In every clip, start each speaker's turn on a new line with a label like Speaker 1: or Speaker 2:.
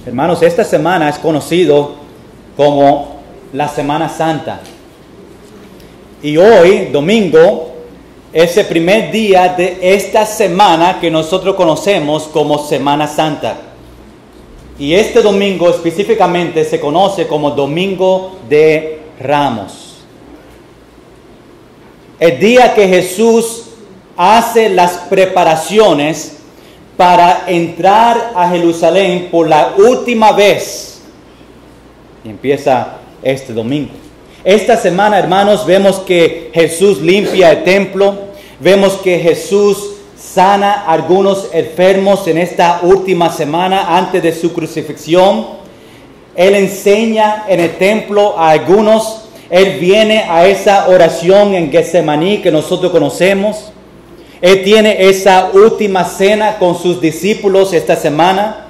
Speaker 1: Hermanos, esta semana es conocido como la Semana Santa. Y hoy, domingo, es el primer día de esta semana que nosotros conocemos como Semana Santa. Y este domingo específicamente se conoce como Domingo de Ramos. El día que Jesús hace las preparaciones para entrar a Jerusalén por la última vez. Y empieza este domingo. Esta semana, hermanos, vemos que Jesús limpia el templo. Vemos que Jesús sana a algunos enfermos en esta última semana antes de su crucifixión. Él enseña en el templo a algunos. Él viene a esa oración en Getsemaní que nosotros conocemos. Él tiene esa última cena con sus discípulos esta semana.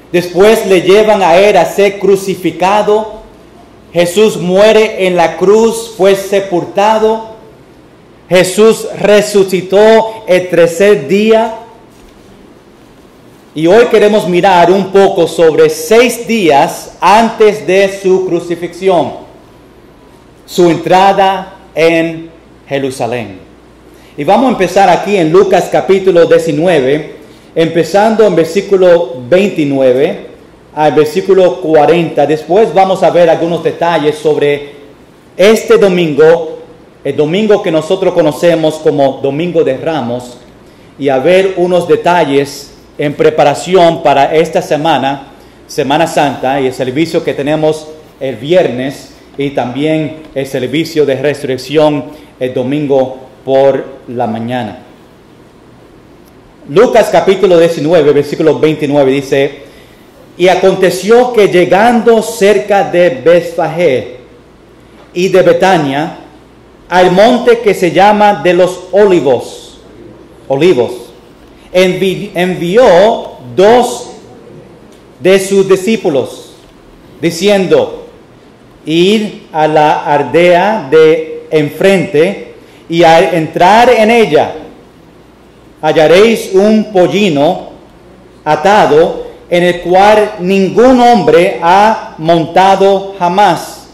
Speaker 1: Después le llevan a él a ser crucificado. Jesús muere en la cruz, fue sepultado. Jesús resucitó el tercer día. Y hoy queremos mirar un poco sobre 6 días antes de su crucifixión, su entrada en Jerusalén. Y vamos a empezar aquí en Lucas capítulo 19, empezando en versículo 29 al versículo 40. Después vamos a ver algunos detalles sobre este domingo, el domingo que nosotros conocemos como Domingo de Ramos, y a ver unos detalles en preparación para esta semana, Semana Santa, y el servicio que tenemos el viernes, y también el servicio de resurrección el domingo por la mañana. Lucas capítulo 19, versículo 29 dice: y aconteció que llegando cerca de Betfagé y de Betania, al monte que se llama de los Olivos, envió 2 de sus discípulos, diciendo: id a la aldea de enfrente, y al entrar en ella hallaréis un pollino atado, en el cual ningún hombre ha montado jamás.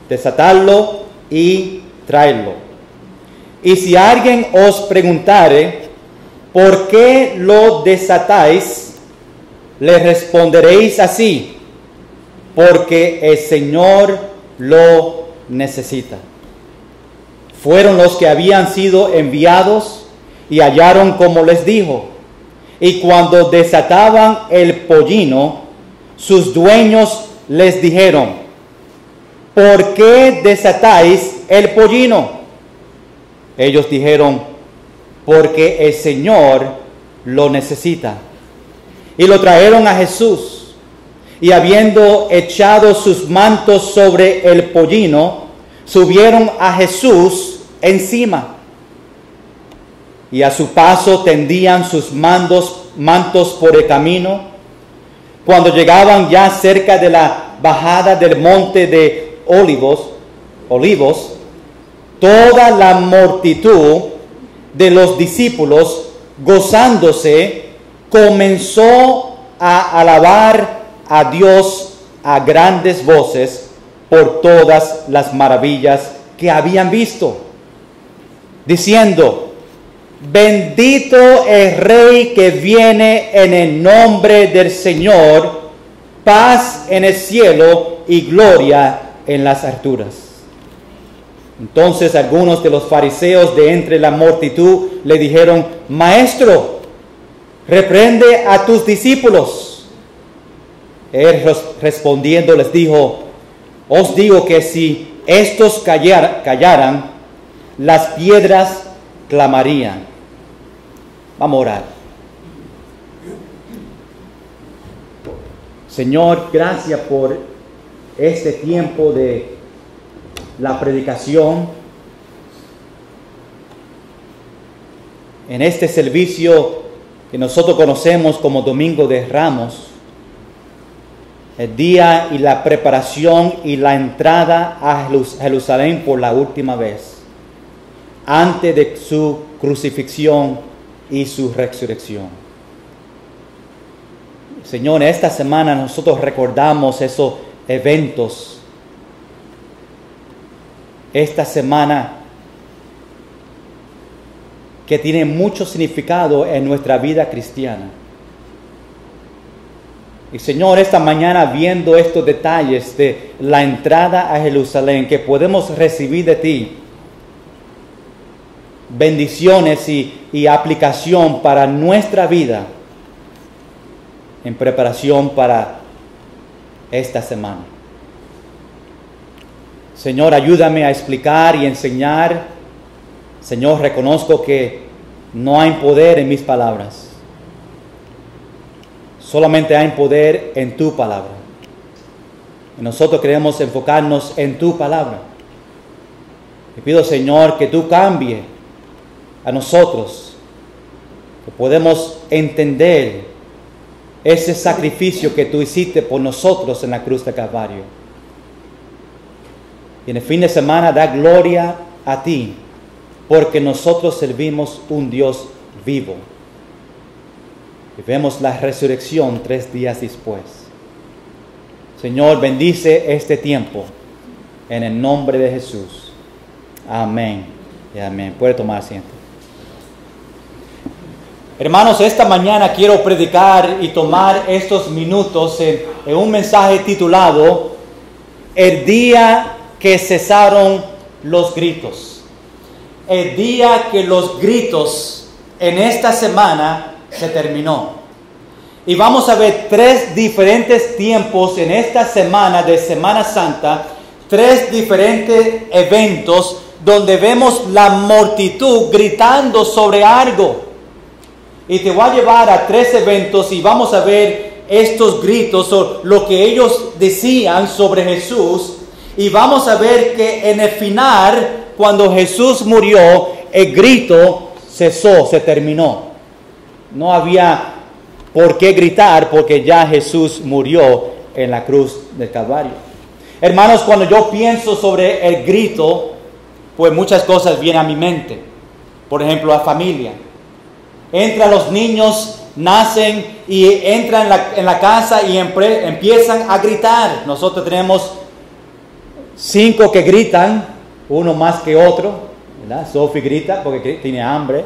Speaker 1: Desatadlo y traedlo. Y si alguien os preguntare, ¿por qué lo desatáis?, le responderéis así: porque el Señor lo necesita. Fueron los que habían sido enviados y hallaron como les dijo. Y cuando desataban el pollino, sus dueños les dijeron: ¿por qué desatáis el pollino? Ellos dijeron: porque el Señor lo necesita. Y lo trajeron a Jesús, y habiendo echado sus mantos sobre el pollino, subieron a Jesús encima. Y a su paso tendían sus mantos por el camino. Cuando llegaban ya cerca de la bajada del monte de Olivos, toda la multitud de los discípulos, gozándose, comenzó a alabar a Dios a grandes voces por todas las maravillas que habían visto, diciendo: bendito el Rey que viene en el nombre del Señor, paz en el cielo y gloria en las alturas. Entonces algunos de los fariseos de entre la multitud le dijeron: Maestro, reprende a tus discípulos. Él respondiendo les dijo: os digo que si estos callaran, las piedras clamarían. Vamos a orar. Señor, gracias por este tiempo de la predicación. En este servicio que nosotros conocemos como Domingo de Ramos, el día y la preparación y la entrada a Jerusalén por la última vez, antes de su crucifixión y su resurrección. Señor, esta semana nosotros recordamos esos eventos. Esta semana que tiene mucho significado en nuestra vida cristiana. Y Señor, esta mañana viendo estos detalles de la entrada a Jerusalén, que podemos recibir de ti bendiciones y aplicación para nuestra vida en preparación para esta semana. Señor, ayúdame a explicar y enseñar. Señor, reconozco que no hay poder en mis palabras. Solamente hay poder en tu palabra. Y nosotros queremos enfocarnos en tu palabra. Te pido, Señor, que tú cambies a nosotros, que podemos entender ese sacrificio que tú hiciste por nosotros en la cruz de Calvario. Y en el fin de semana da gloria a ti, porque nosotros servimos un Dios vivo. Y vemos la resurrección 3 días después. Señor, bendice este tiempo en el nombre de Jesús. Amén y amén. Puede tomar asiento. Hermanos, esta mañana quiero predicar y tomar estos minutos en un mensaje titulado El día que cesaron los gritos. El día que los gritos en esta semana se terminó. Y vamos a ver 3 diferentes tiempos en esta semana de Semana Santa, 3 diferentes eventos donde vemos la multitud gritando sobre algo. Y te voy a llevar a 3 eventos y vamos a ver estos gritos o lo que ellos decían sobre Jesús. Y vamos a ver que en el final, cuando Jesús murió, el grito cesó, se terminó. No había por qué gritar porque ya Jesús murió en la cruz del Calvario. Hermanos, cuando yo pienso sobre el grito, pues muchas cosas vienen a mi mente. Por ejemplo, la familia. Entran los niños, nacen y entran en la casa y empiezan a gritar. Nosotros tenemos 5 que gritan, uno más que otro, ¿verdad? Sophie grita porque tiene hambre.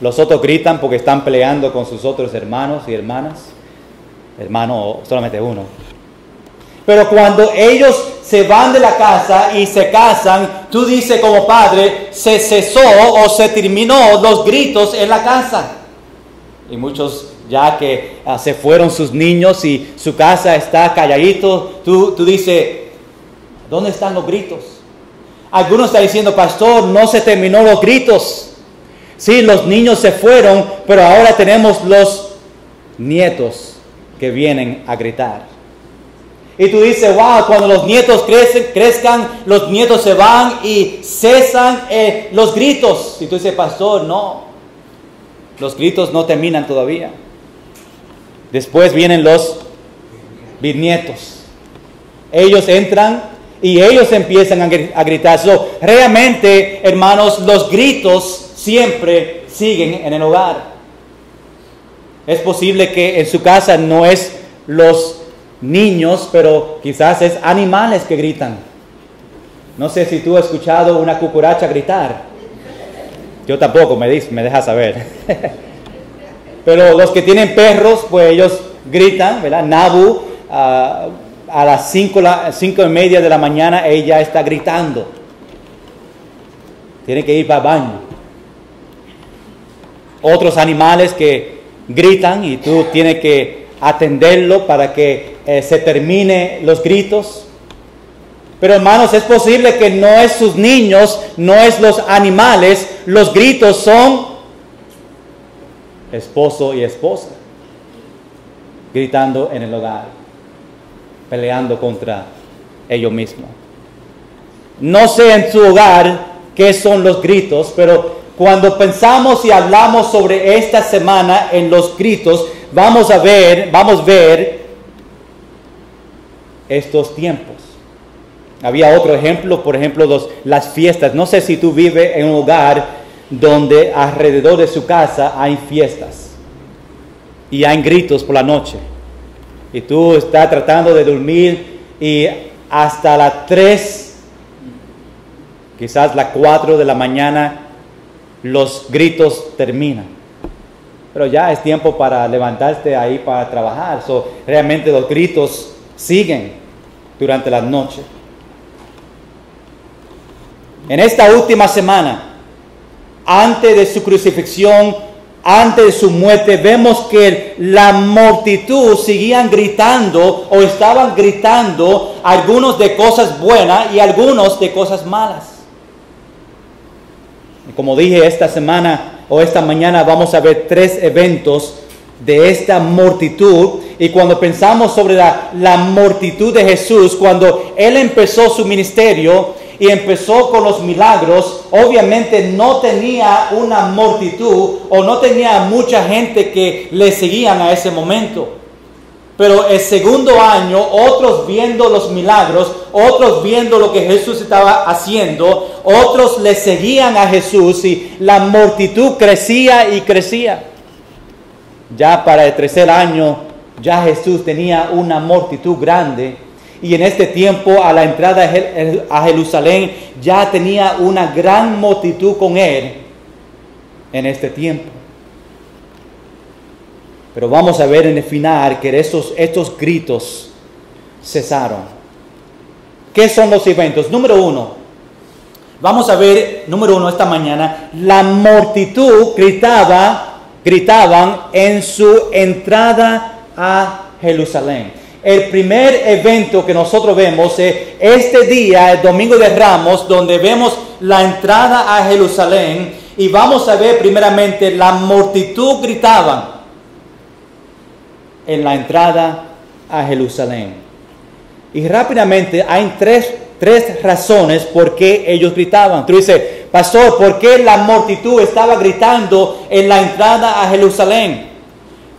Speaker 1: Los otros gritan porque están peleando con sus otros hermanos y hermanas. Hermano, solamente uno. Pero cuando ellos se van de la casa y se casan, tú dices como padre, se cesó o se terminó los gritos en la casa. Y muchos ya que se fueron sus niños y su casa está calladito, tú dices, ¿dónde están los gritos? Algunos están diciendo, pastor, no se terminó los gritos. Sí, los niños se fueron, pero ahora tenemos los nietos que vienen a gritar. Y tú dices, wow, cuando los nietos crezcan, los nietos se van y cesan los gritos. Y tú dices, pastor, no, los gritos no terminan todavía. Después vienen los bisnietos. Ellos entran y ellos empiezan a gritar. Realmente, hermanos, los gritos siempre siguen en el hogar. Es posible que en su casa no es los niños, pero quizás es animales que gritan. No sé si tú has escuchado una cucaracha gritar. Yo tampoco, me deja saber. Pero los que tienen perros, pues ellos gritan, ¿verdad? Nabu, a las 5:30 de la mañana, ella está gritando. Tiene que ir para el baño. Otros animales que gritan y tú tienes que atenderlo para que se termine los gritos. Pero hermanos, es posible que no es sus niños, no es los animales, los gritos son esposo y esposa gritando en el hogar, peleando contra ellos mismos. No sé en su hogar qué son los gritos, pero cuando pensamos y hablamos sobre esta semana en los gritos, vamos a ver estos tiempos. Había otro ejemplo, por ejemplo, las fiestas. No sé si tú vives en un hogar donde alrededor de su casa hay fiestas y hay gritos por la noche. y tú estás tratando de dormir y hasta las 3, quizás las 4 de la mañana, los gritos terminan. Pero ya es tiempo para levantarte ahí para trabajar. Realmente los gritos siguen durante la noche. En esta última semana, antes de su crucifixión, antes de su muerte, vemos que la multitud seguían gritando o estaban gritando, algunos de cosas buenas y algunos de cosas malas. Y como dije, esta semana o esta mañana vamos a ver 3 eventos de esta multitud. Y cuando pensamos sobre la multitud de Jesús, cuando Él empezó su ministerio y empezó con los milagros, obviamente no tenía una multitud o no tenía mucha gente que le seguían a ese momento. Pero el segundo año, otros viendo los milagros, otros viendo lo que Jesús estaba haciendo, otros le seguían a Jesús y la multitud crecía y crecía. Ya para el 3er año, ya Jesús tenía una multitud grande. Y en este tiempo, a la entrada a Jerusalén, ya tenía una gran multitud con Él en este tiempo. Pero vamos a ver en el final que estos gritos cesaron. ¿Qué son los eventos? Número 1. Vamos a ver, número 1, esta mañana. La multitud gritaban en su entrada a Jerusalén. El primer evento que nosotros vemos es este día, el Domingo de Ramos, donde vemos la entrada a Jerusalén. Y vamos a ver primeramente la multitud gritaban en la entrada a Jerusalén. Y rápidamente hay tres razones por qué ellos gritaban. Tú dices, pastor, ¿por qué la multitud estaba gritando en la entrada a Jerusalén?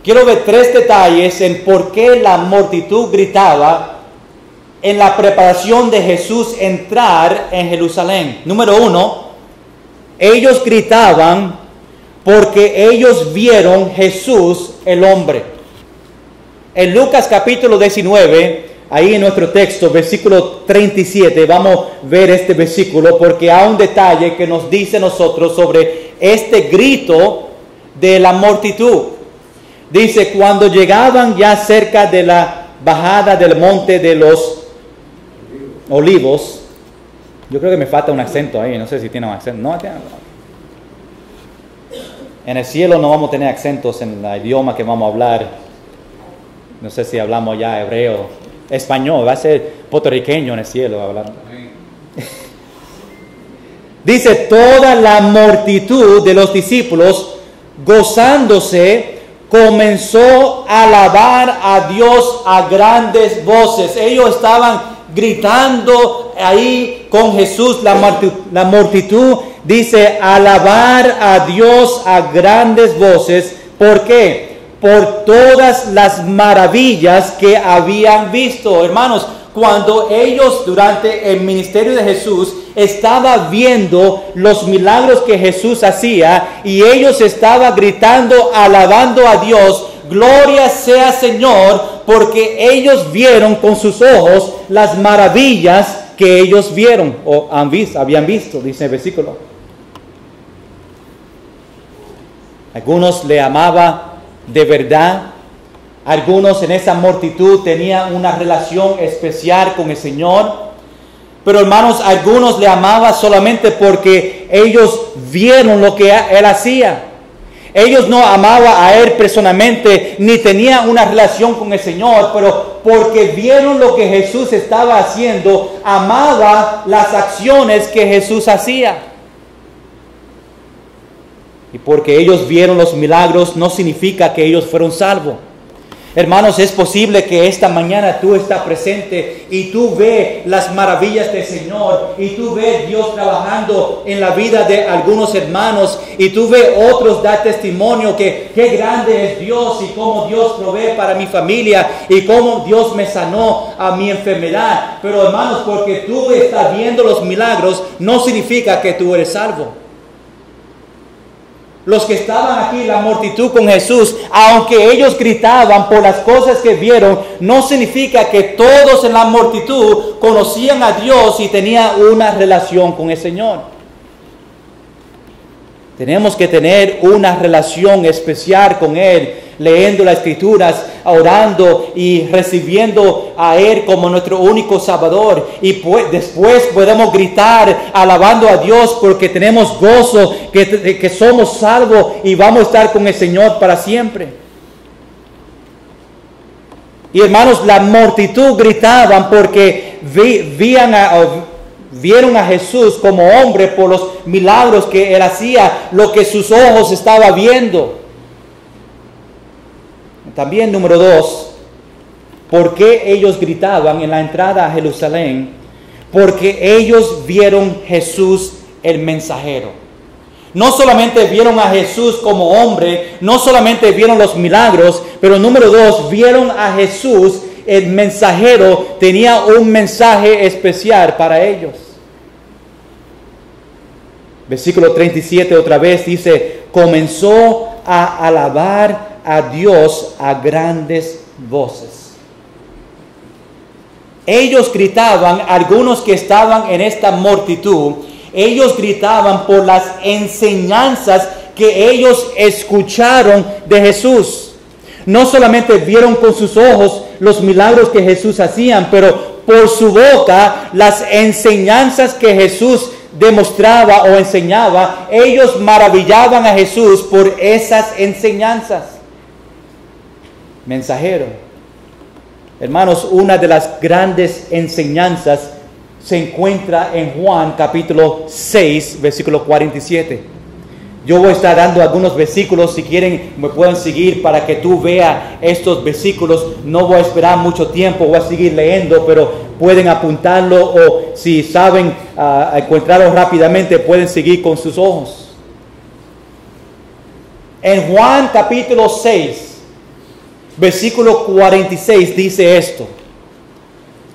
Speaker 1: Quiero ver 3 detalles en por qué la multitud gritaba en la preparación de Jesús entrar en Jerusalén. Número 1, ellos gritaban porque ellos vieron Jesús el hombre. En Lucas capítulo 19, ahí en nuestro texto, versículo 37, vamos a ver este versículo porque hay un detalle que nos dice nosotros sobre este grito de la multitud. Dice, cuando llegaban ya cerca de la bajada del monte de los Olivos, yo creo que me falta un acento ahí, no sé si tiene un acento. No. En el cielo no vamos a tener acentos en el idioma que vamos a hablar. No sé si hablamos ya hebreo, español, va a ser puertorriqueño en el cielo hablando. Dice, toda la multitud de los discípulos, gozándose, comenzó a alabar a Dios a grandes voces. Ellos estaban gritando ahí con Jesús, la multitud dice, alabar a Dios a grandes voces. ¿Por qué? Por todas las maravillas que habían visto. Hermanos, cuando ellos durante el ministerio de Jesús estaban viendo los milagros que Jesús hacía y ellos estaban gritando, alabando a Dios, gloria sea Señor, porque ellos vieron con sus ojos las maravillas que ellos vieron o habían visto, dice el versículo. Algunos le amaban de verdad. Algunos en esa multitud tenían una relación especial con el Señor. Pero hermanos, algunos le amaban solamente porque ellos vieron lo que Él hacía. Ellos no amaban a Él personalmente, ni tenían una relación con el Señor, pero porque vieron lo que Jesús estaba haciendo, amaban las acciones que Jesús hacía. Y porque ellos vieron los milagros, no significa que ellos fueron salvos. Hermanos, es posible que esta mañana tú estás presente y tú ves las maravillas del Señor y tú ves Dios trabajando en la vida de algunos hermanos y tú ves otros dar testimonio que qué grande es Dios y cómo Dios provee para mi familia y cómo Dios me sanó a mi enfermedad. Pero hermanos, porque tú estás viendo los milagros no significa que tú eres salvo. Los que estaban aquí, la multitud con Jesús, aunque ellos gritaban por las cosas que vieron, no significa que todos en la multitud conocían a Dios y tenían una relación con el Señor. Tenemos que tener una relación especial con Él, leyendo las Escrituras, orando y recibiendo a Él como nuestro único Salvador. Y después podemos gritar alabando a Dios porque tenemos gozo, que somos salvos y vamos a estar con el Señor para siempre. Y hermanos, la multitud gritaban porque vieron a Jesús como hombre por los milagros que Él hacía, lo que sus ojos estaban viendo. También número 2, ¿por qué ellos gritaban en la entrada a Jerusalén? Porque ellos vieron Jesús el mensajero. No solamente vieron a Jesús como hombre, no solamente vieron los milagros, pero número 2, vieron a Jesús el mensajero, tenía un mensaje especial para ellos. Versículo 37 otra vez dice, comenzó a alabar a Dios a grandes voces. Ellos gritaban, algunos que estaban en esta multitud, ellos gritaban por las enseñanzas que ellos escucharon de Jesús. No solamente vieron con sus ojos los milagros que Jesús hacía, pero por su boca las enseñanzas que Jesús demostraba o enseñaba, ellos maravillaban a Jesús por esas enseñanzas. Mensajero. Hermanos, una de las grandes enseñanzas se encuentra en Juan capítulo 6, versículo 47. Yo voy a estar dando algunos versículos, si quieren me pueden seguir para que tú veas estos versículos. No voy a esperar mucho tiempo, voy a seguir leyendo, pero pueden apuntarlo o si saben encontrarlo rápidamente, pueden seguir con sus ojos. En Juan capítulo 6, versículo 46 dice esto: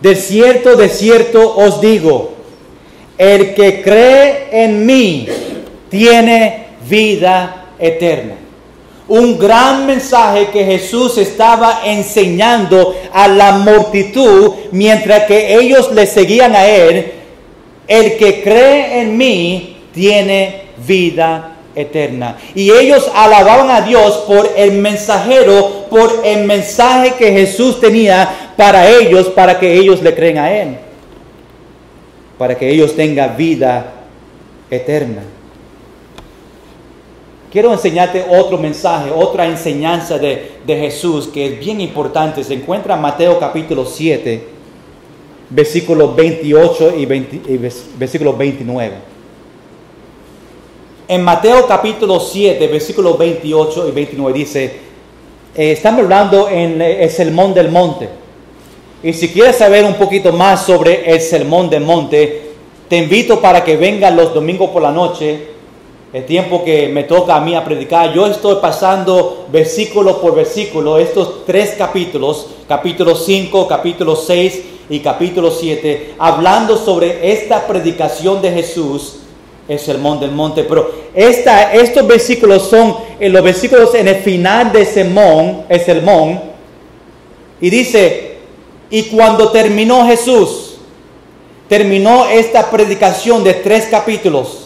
Speaker 1: de cierto os digo, el que cree en mí tiene vida eterna. Un gran mensaje que Jesús estaba enseñando a la multitud mientras que ellos le seguían a Él. El que cree en mí tiene vida eterna. Y ellos alababan a Dios por el mensajero, por el mensaje que Jesús tenía para ellos, para que ellos le creen a Él, para que ellos tengan vida eterna. Quiero enseñarte otro mensaje, otra enseñanza de Jesús que es bien importante. Se encuentra en Mateo capítulo 7, versículos 28 y versículo 29. En Mateo capítulo 7, versículos 28 y 29 dice, estamos hablando en el Sermón del Monte. Y si quieres saber un poquito más sobre el Sermón del Monte, te invito para que vengas los domingos por la noche, el tiempo que me toca a mí a predicar. Yo estoy pasando versículo por versículo estos 3 capítulos, capítulo 5, capítulo 6 y capítulo 7, hablando sobre esta predicación de Jesús, el Sermón del Monte. Pero estos versículos son los versículos en el final del sermón, el sermón, y dice, y cuando terminó Jesús, terminó esta predicación de 3 capítulos,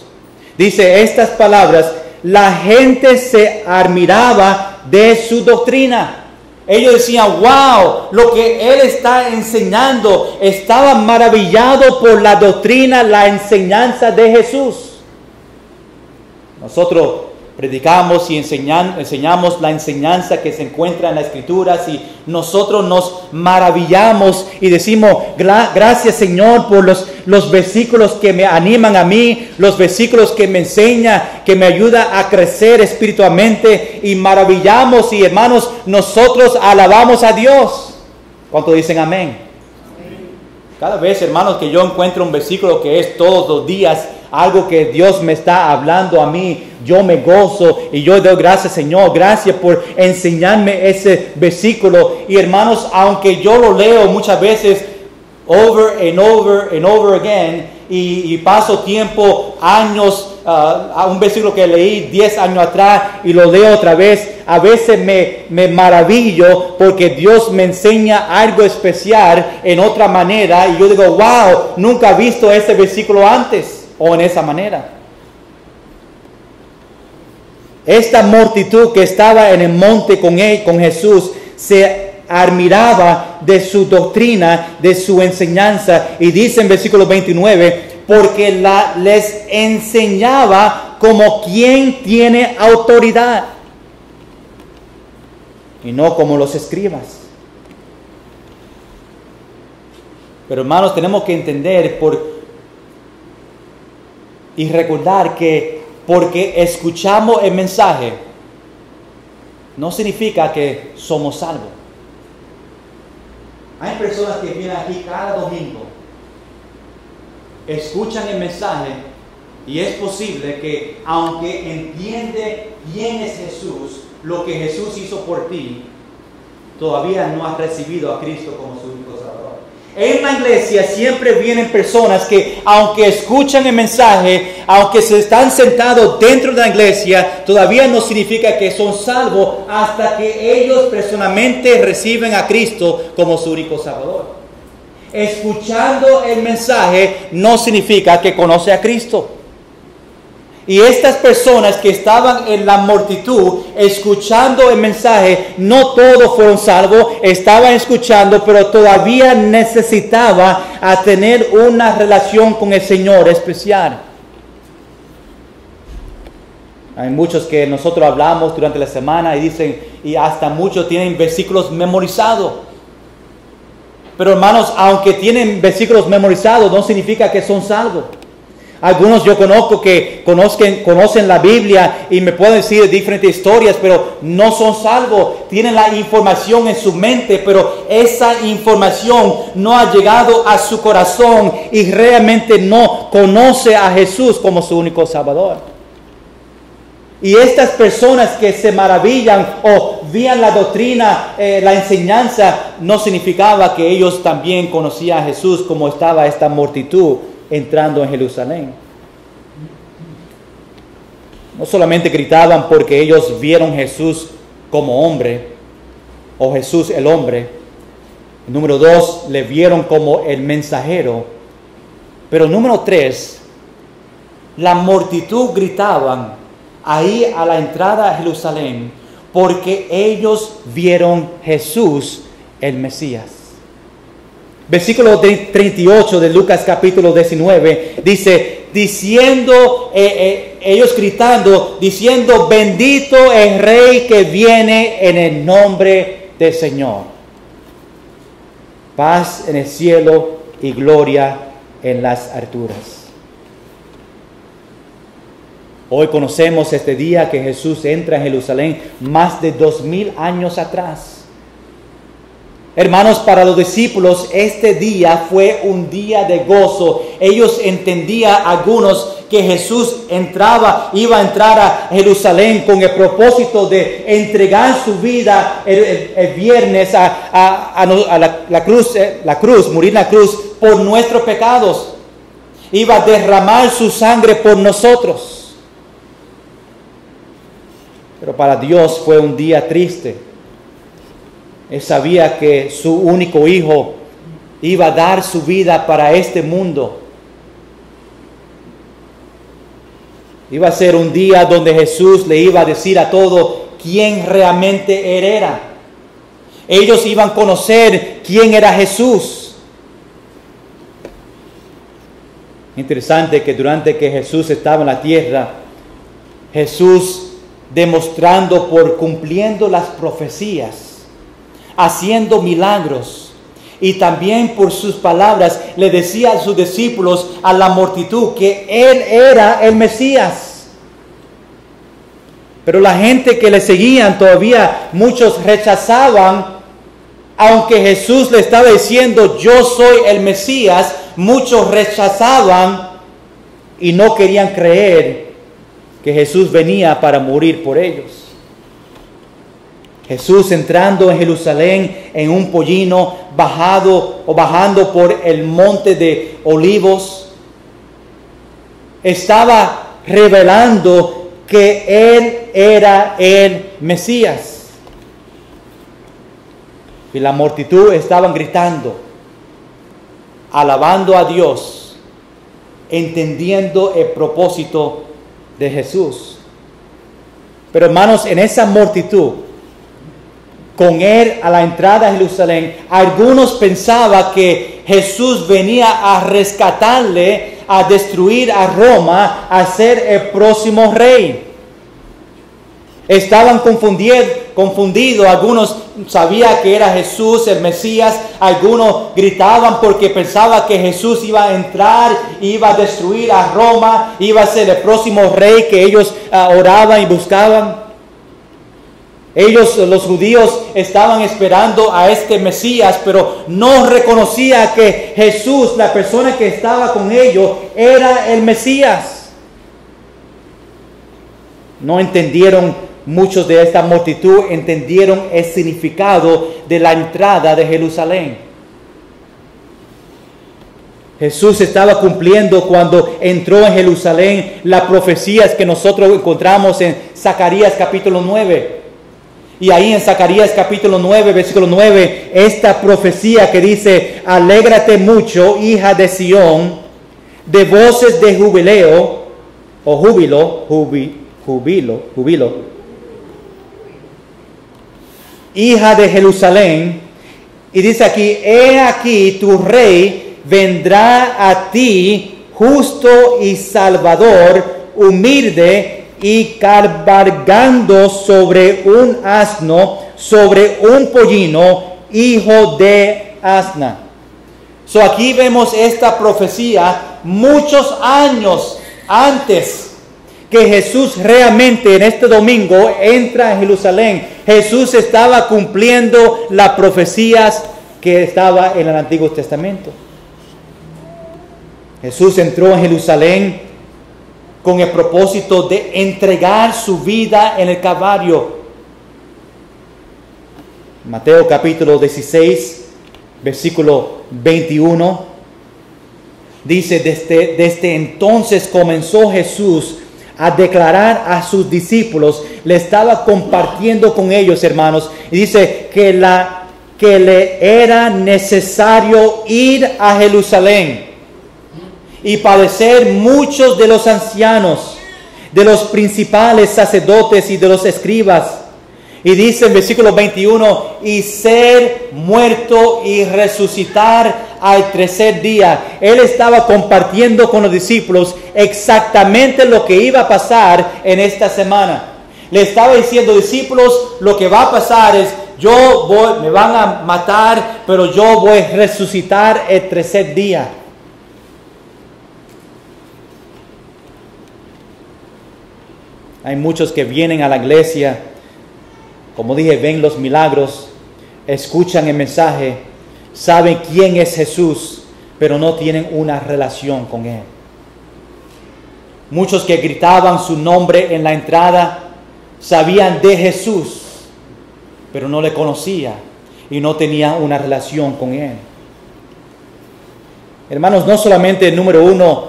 Speaker 1: dice estas palabras: la gente se admiraba de su doctrina. Ellos decían, wow, lo que Él está enseñando. Estaban maravillados por la doctrina, la enseñanza de Jesús. Nosotros predicamos y enseñamos la enseñanza que se encuentra en las Escrituras y nosotros nos maravillamos y decimos, gracias Señor por los versículos que me animan a mí, los versículos que me enseñan, que me ayuda a crecer espiritualmente, y maravillamos y hermanos, nosotros alabamos a Dios. ¿Cuántos dicen amén? Cada vez, hermanos, que yo encuentro un versículo que es todos los días algo que Dios me está hablando a mí, yo me gozo y yo doy gracias, Señor, gracias por enseñarme ese versículo. Y hermanos, aunque yo lo leo muchas veces over and over and over again, y paso tiempo, años a un versículo que leí 10 años atrás y lo leo otra vez, a veces me maravillo porque Dios me enseña algo especial en otra manera y yo digo, wow, nunca he visto ese versículo antes o en esa manera. Esta multitud que estaba en el monte con Jesús se admiraba de su doctrina, de su enseñanza, y dice en versículo 29, porque les enseñaba como quien tiene autoridad y no como los escribas. Pero hermanos, tenemos que entender y recordar que porque escuchamos el mensaje no significa que somos salvos. Hay personas que vienen aquí cada domingo, escuchan el mensaje y es posible que aunque entiende quién es Jesús, lo que Jesús hizo por ti, todavía no has recibido a Cristo como su único Salvador. En la iglesia siempre vienen personas que aunque escuchan el mensaje, aunque se están sentados dentro de la iglesia, todavía no significa que son salvos hasta que ellos personalmente reciben a Cristo como su único Salvador. Escuchando el mensaje no significa que conoce a Cristo. Y estas personas que estaban en la multitud escuchando el mensaje, no todos fueron salvos, estaban escuchando, pero todavía necesitaba a tener una relación con el Señor especial. Hay muchos que nosotros hablamos durante la semana y dicen, y hasta muchos tienen versículos memorizados. Pero hermanos, aunque tienen versículos memorizados, no significa que son salvos. Algunos yo conozco que conocen la Biblia y me pueden decir diferentes historias, pero no son salvos. Tienen la información en su mente, pero esa información no ha llegado a su corazón y realmente no conoce a Jesús como su único Salvador. Y estas personas que se maravillan o veían la doctrina, la enseñanza, no significaba que ellos también conocían a Jesús como estaba esta multitud entrando en Jerusalén. No solamente gritaban porque ellos vieron a Jesús como hombre, o Jesús el hombre. Número 2, le vieron como el mensajero. Pero número 3, la multitud gritaban ahí a la entrada a Jerusalén porque ellos vieron Jesús el Mesías. Versículo 38 de Lucas capítulo 19 dice, ellos gritando, diciendo, bendito el Rey que viene en el nombre del Señor. Paz en el cielo y gloria en las alturas. Hoy conocemos este día que Jesús entra en Jerusalén más de 2000 años atrás. Hermanos, para los discípulos este día fue un día de gozo. Ellos entendían algunos que Jesús iba a entrar a Jerusalén con el propósito de entregar su vida el viernes a la cruz, morir en la cruz por nuestros pecados. Iba a derramar su sangre por nosotros. Pero para Dios fue un día triste. Él sabía que su único hijo iba a dar su vida para este mundo. Iba a ser un día donde Jesús le iba a decir a todos quién realmente él era. Ellos iban a conocer quién era Jesús. Interesante que durante que Jesús estaba en la tierra, Jesús demostrando cumpliendo las profecías, haciendo milagros, y también por sus palabras le decía a sus discípulos, a la multitud, que Él era el Mesías. Pero la gente que le seguían todavía, muchos rechazaban, aunque Jesús le estaba diciendo, yo soy el Mesías, muchos rechazaban y no querían creer que Jesús venía para morir por ellos. Jesús entrando en Jerusalén en un pollino, bajando por el monte de Olivos, estaba revelando que Él era el Mesías. Y la multitud estaban gritando, alabando a Dios, entendiendo el propósito de Jesús. Pero hermanos, en esa multitud, con Él a la entrada de Jerusalén, algunos pensaban que Jesús venía a rescatarle, a destruir a Roma, a ser el próximo rey. Estaban confundidos, algunos sabían que era Jesús el Mesías, algunos gritaban porque pensaban que Jesús iba a entrar, iba a destruir a Roma, iba a ser el próximo rey que ellos oraban y buscaban. Ellos, los judíos, estaban esperando a este Mesías, pero no reconocía que Jesús, la persona que estaba con ellos, era el Mesías. No entendieron. Muchos de esta multitud entendieron el significado de la entrada de Jerusalén. Jesús estaba cumpliendo cuando entró en Jerusalén las profecías que nosotros encontramos en Zacarías capítulo 9. Y ahí en Zacarías capítulo 9, versículo 9, esta profecía que dice: alégrate mucho, hija de Sión, de voces de jubileo, o júbilo, hija de Jerusalén. Y dice aquí: he aquí tu rey vendrá a ti, justo y salvador, humilde y cabalgando sobre un asno, sobre un pollino, hijo de asna. So aquí vemos esta profecía muchos años antes que Jesús realmente en este domingo entra en Jerusalén. Jesús estaba cumpliendo las profecías que estaba en el Antiguo Testamento. Jesús entró en Jerusalén con el propósito de entregar su vida en el Calvario. Mateo capítulo 16, versículo 21, dice: desde entonces comenzó Jesús a declarar a sus discípulos, le estaba compartiendo con ellos, hermanos, y dice que le era necesario ir a Jerusalén y padecer muchos de los ancianos, de los principales sacerdotes y de los escribas. Y dice en versículo 21, y ser muerto y resucitar al tercer día. Él estaba compartiendo con los discípulos exactamente lo que iba a pasar en esta semana. Le estaba diciendo: discípulos, lo que va a pasar es, me van a matar, pero yo voy a resucitar el tercer día. Hay muchos que vienen a la iglesia, como dije, ven los milagros, escuchan el mensaje, saben quién es Jesús, pero no tienen una relación con Él. Muchos que gritaban su nombre en la entrada, sabían de Jesús, pero no le conocía y no tenía una relación con Él. Hermanos, no solamente número uno,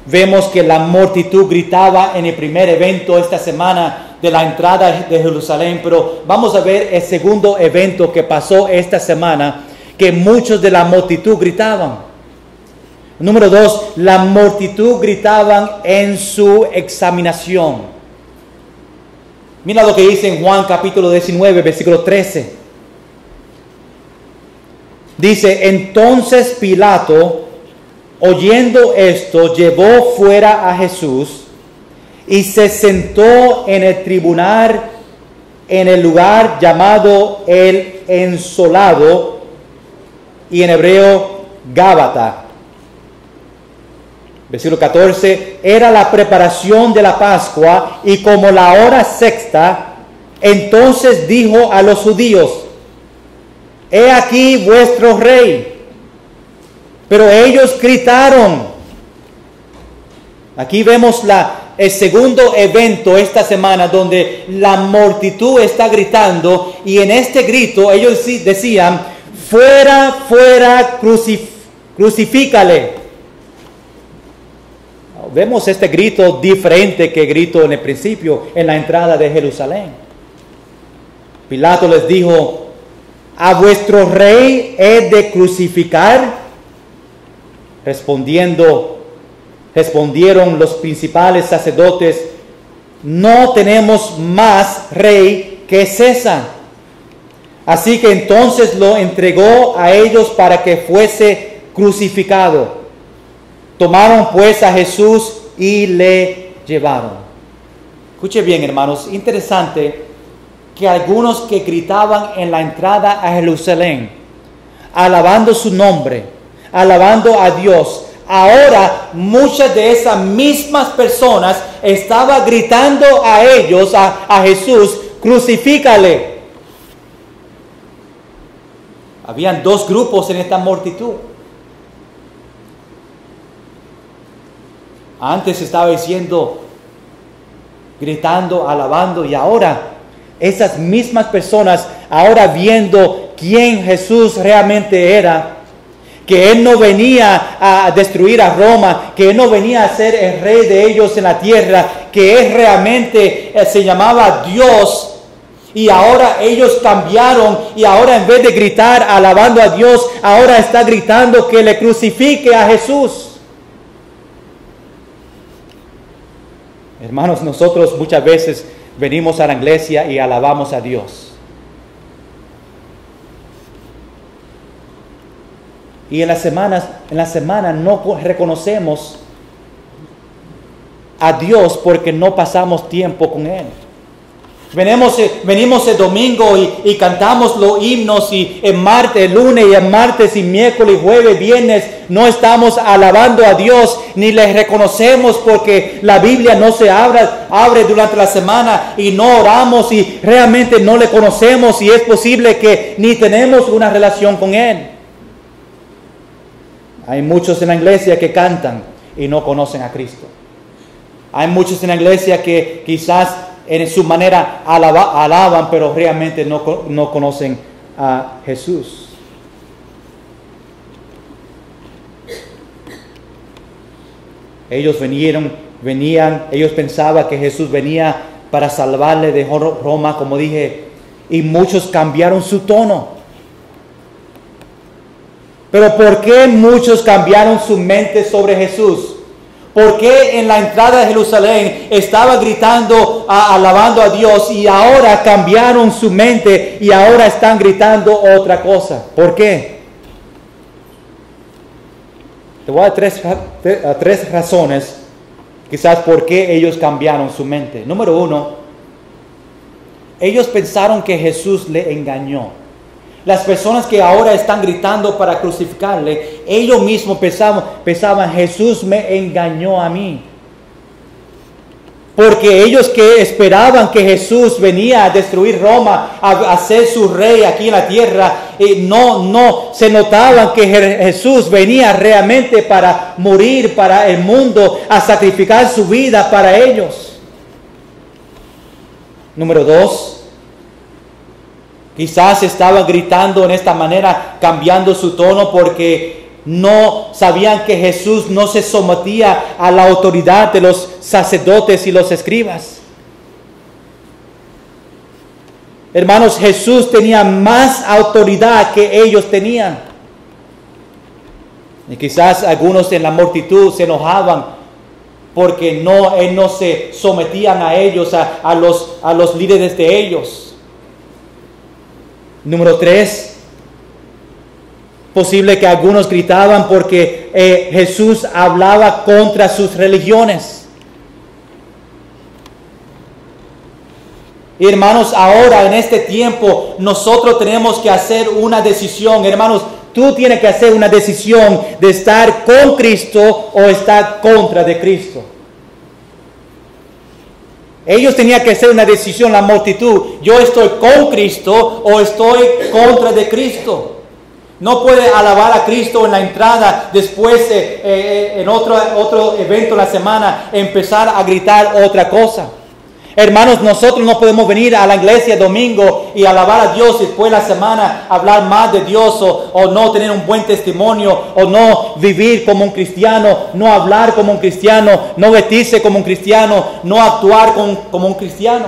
Speaker 1: vemos que la multitud gritaba en el primer evento esta semana de la entrada de Jerusalén, pero vamos a ver el segundo evento que pasó esta semana, que muchos de la multitud gritaban. Número 2, la multitud gritaban en su examinación. Mira lo que dice en Juan capítulo 19, versículo 13. Dice: entonces Pilato, oyendo esto, llevó fuera a Jesús y se sentó en el tribunal en el lugar llamado el Ensolado, y en hebreo Gábata. Versículo 14, era la preparación de la Pascua, y como la hora sexta, entonces dijo a los judíos: he aquí vuestro rey. Pero ellos gritaron. Aquí vemos el segundo evento esta semana donde la multitud está gritando, y en este grito ellos decían: fuera, fuera, crucifícale. vemos este grito diferente que gritó en el principio, en la entrada de Jerusalén. Pilato les dijo: ¿a vuestro rey he de crucificar? Respondieron los principales sacerdotes: no tenemos más rey que César. Así que entonces lo entregó a ellos para que fuese crucificado. Tomaron pues a Jesús y le llevaron. Escuche bien, hermanos, interesante que algunos que gritaban en la entrada a Jerusalén, alabando su nombre, alabando a Dios, ahora muchas de esas mismas personas estaban gritando a ellos, a Jesús: crucifícale. Habían dos grupos en esta multitud. Antes estaba diciendo, gritando, alabando, y ahora esas mismas personas, ahora viendo quién Jesús realmente era, que Él no venía a destruir a Roma, que Él no venía a ser el rey de ellos en la tierra, que Él realmente se llamaba Dios. Y ahora ellos cambiaron, y ahora en vez de gritar alabando a Dios, ahora está gritando que le crucifique a Jesús. Hermanos, nosotros muchas veces venimos a la iglesia y alabamos a Dios. Y en la semana no reconocemos a Dios porque no pasamos tiempo con Él. Venimos el domingo y cantamos los himnos, y el lunes y el martes y miércoles y jueves, viernes no estamos alabando a Dios ni le reconocemos porque la Biblia no se abre durante la semana y no oramos y realmente no le conocemos, y es posible que ni tenemos una relación con Él. Hay muchos en la iglesia que cantan y no conocen a Cristo. Hay muchos en la iglesia que quizás en su manera alaban, pero realmente no conocen a Jesús. Ellos ellos pensaban que Jesús venía para salvarle de Roma, como dije, y muchos cambiaron su tono. Pero ¿por qué muchos cambiaron su mente sobre Jesús? ¿Por qué en la entrada de Jerusalén estaba gritando, alabando a Dios, y ahora cambiaron su mente y ahora están gritando otra cosa? ¿Por qué? Te voy a dar tres razones, quizás por qué ellos cambiaron su mente. Número uno, ellos pensaron que Jesús le engañó. Las personas que ahora están gritando para crucificarle, ellos mismos pensaban, Jesús me engañó a mí. Porque ellos que esperaban que Jesús venía a destruir Roma, a ser su rey aquí en la tierra, no se notaban que Jesús venía realmente para morir para el mundo, a sacrificar su vida para ellos. Número dos, quizás estaban gritando en esta manera, cambiando su tono, porque no sabían que Jesús no se sometía a la autoridad de los sacerdotes y los escribas. Hermanos, Jesús tenía más autoridad que ellos tenían. Y quizás algunos en la multitud se enojaban porque Él no se sometían a ellos, a los líderes de ellos. Número 3, posible que algunos gritaban porque Jesús hablaba contra sus religiones. Y hermanos, ahora en este tiempo nosotros tenemos que hacer una decisión. Hermanos, tú tienes que hacer una decisión de estar con Cristo o estar contra de Cristo. Ellos tenían que hacer una decisión, la multitud. Yo estoy con Cristo o estoy contra de Cristo. No puede alabar a Cristo en la entrada, después en otro evento de la semana empezar a gritar otra cosa. Hermanos, nosotros no podemos venir a la iglesia domingo y alabar a Dios y después de la semana hablar más de Dios o no tener un buen testimonio o no vivir como un cristiano, no hablar como un cristiano, no vestirse como un cristiano, no actuar como un cristiano.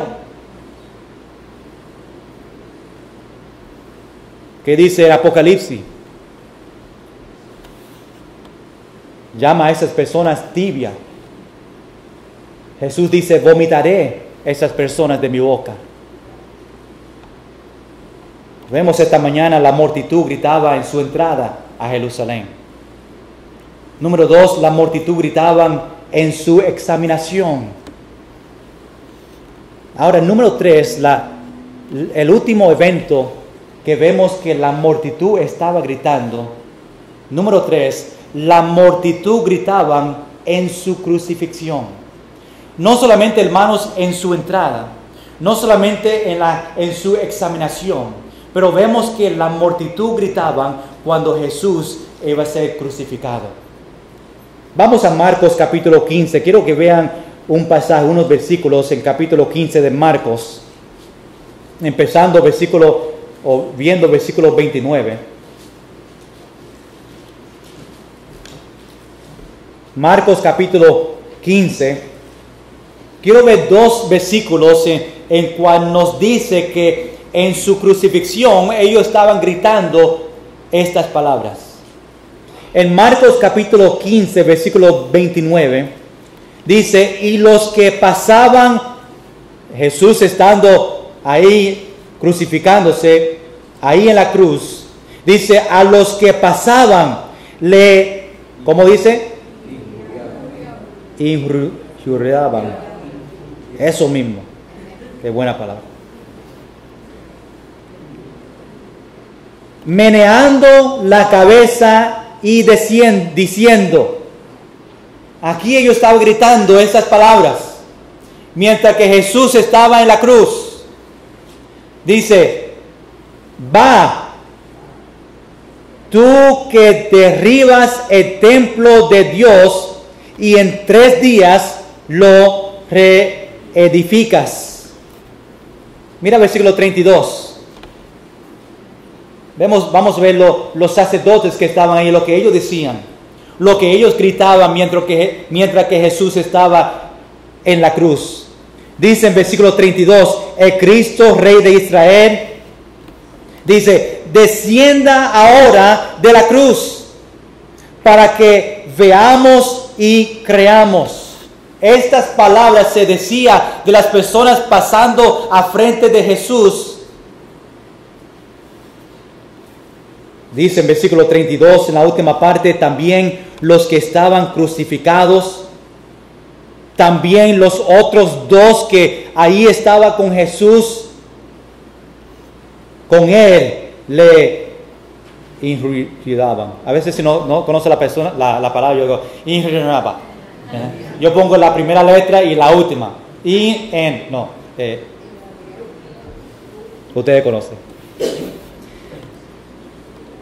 Speaker 1: ¿Qué dice el Apocalipsis? Llama a esas personas tibias. Jesús dice, vomitaré esas personas de mi boca. Vemos esta mañana la multitud gritaba en su entrada a Jerusalén. Número 2, la multitud gritaban en su examinación. Ahora, número 3, el último evento que vemos que la multitud estaba gritando. Número 3, la multitud gritaban en su crucifixión. No solamente, hermanos, en su entrada, no solamente en su examinación, pero vemos que la multitud gritaban cuando Jesús iba a ser crucificado. Vamos a Marcos capítulo 15. Quiero que vean un pasaje, unos versículos en capítulo 15 de Marcos, empezando viendo versículo 29. Marcos capítulo 15. Quiero ver dos versículos en cual nos dice que en su crucifixión ellos estaban gritando estas palabras. En Marcos capítulo 15, versículo 29, dice, y los que pasaban, Jesús estando ahí crucificándose, ahí en la cruz, dice, a los que pasaban, ¿cómo dice? Injuriaban. Eso mismo. Qué buena palabra. Meneando la cabeza y diciendo. Aquí ellos estaban gritando esas palabras. Mientras que Jesús estaba en la cruz. Dice, va, tú que derribas el templo de Dios y en 3 días lo reedificas. Mira versículo 32. Vamos a ver los sacerdotes que estaban ahí, lo que ellos decían, lo que ellos gritaban mientras que Jesús estaba en la cruz. Dice en versículo 32, el Cristo, Rey de Israel, dice, descienda ahora de la cruz para que veamos y creamos. Estas palabras se decía de las personas pasando a frente de Jesús. Dice en versículo 32, en la última parte, también los que estaban crucificados, también los otros 2 que ahí estaban con Jesús, con él le injuriaban. A veces si no conoce la persona, la palabra, yo digo, injuriaba. Yo pongo la primera letra y la última. Ustedes conocen.